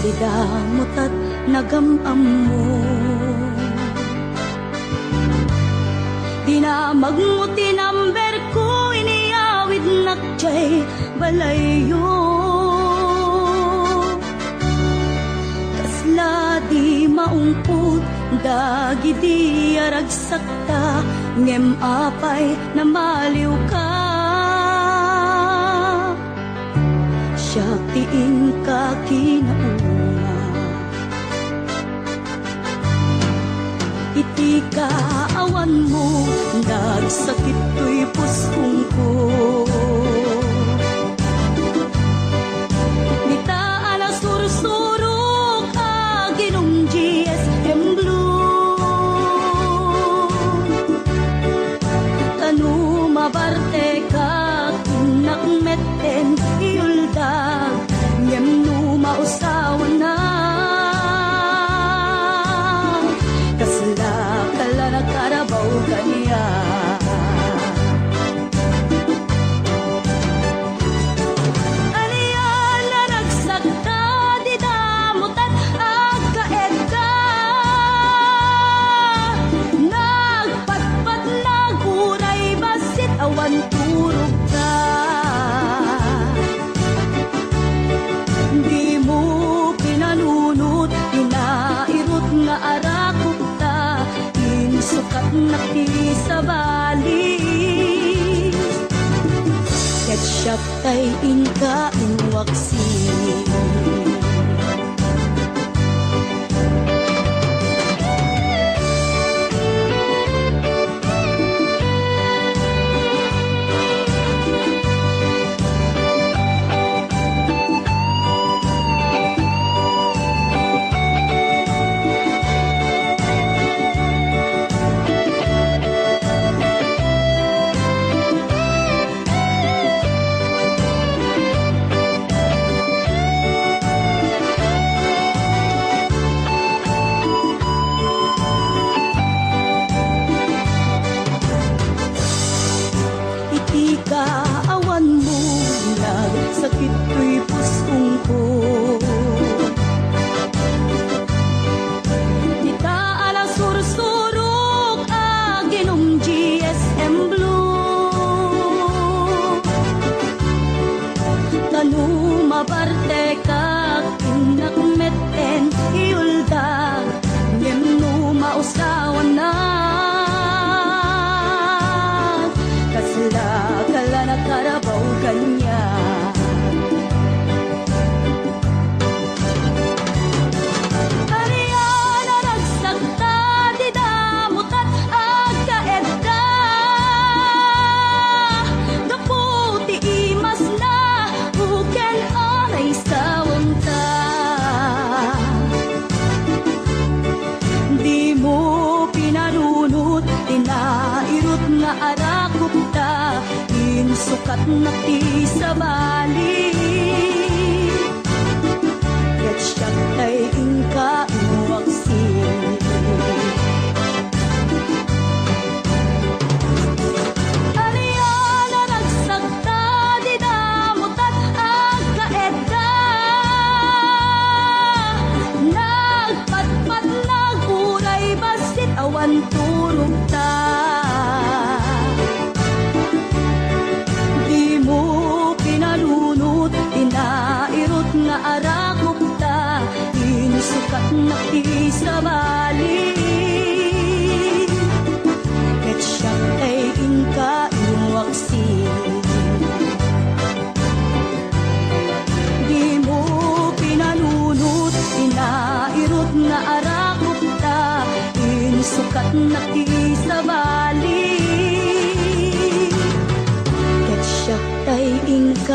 di damot at nagamam mo. Dinamag mo tinamber ko, iniawid nakjay balayo. Kasla di maungput, dagi di aragsakta, ngem apay na maliw ka. Siya tiin ka kinauna, iti kaawan mo, nagsakit to'y puspong ko. Nitaan na sursurok, aginong GSM Blue. Tanu mabarte ka, kinakmeten iulda, ngem numausawan na. Kasla kala na karabaw kaniya. Aniyan na nagsakta, di damutan agkaed ka. Nagpatpat naguray, basit awan turog ka. Di mo pinanunot, inairot nga arakot ta, insukat na ti sa bali. Ketchup tay inka inwaksi. Kaawan mo, nagsakit ko'y puspong ko. Nitaan ang sursurok, aginong GSM Blue. Tanu mabarte ka, kinakmeten iulda, ngem numausawan na. Kasla kala na karabaw kanya. Ariyan na nagsakta, di damutan agkaed ka. Gaputi imas na, uken anay sawang ta. Di mo pinarunot, tinairot nga arakot ta, insukat na ti sa bali. Ketchup tay inka inwaksi. Ariyan na nagsakta, di damutan agkaed ka. Nagpatpat naguray, basit awan turog ta. Di mo pinalunot, inairot nga arakot ta, insukat na ti sa bali. Ketchup tay inka inwaksi. Di mo pinalunot, inairot nga arakot ta, insukat na ti sa bali. Ketchup tay inka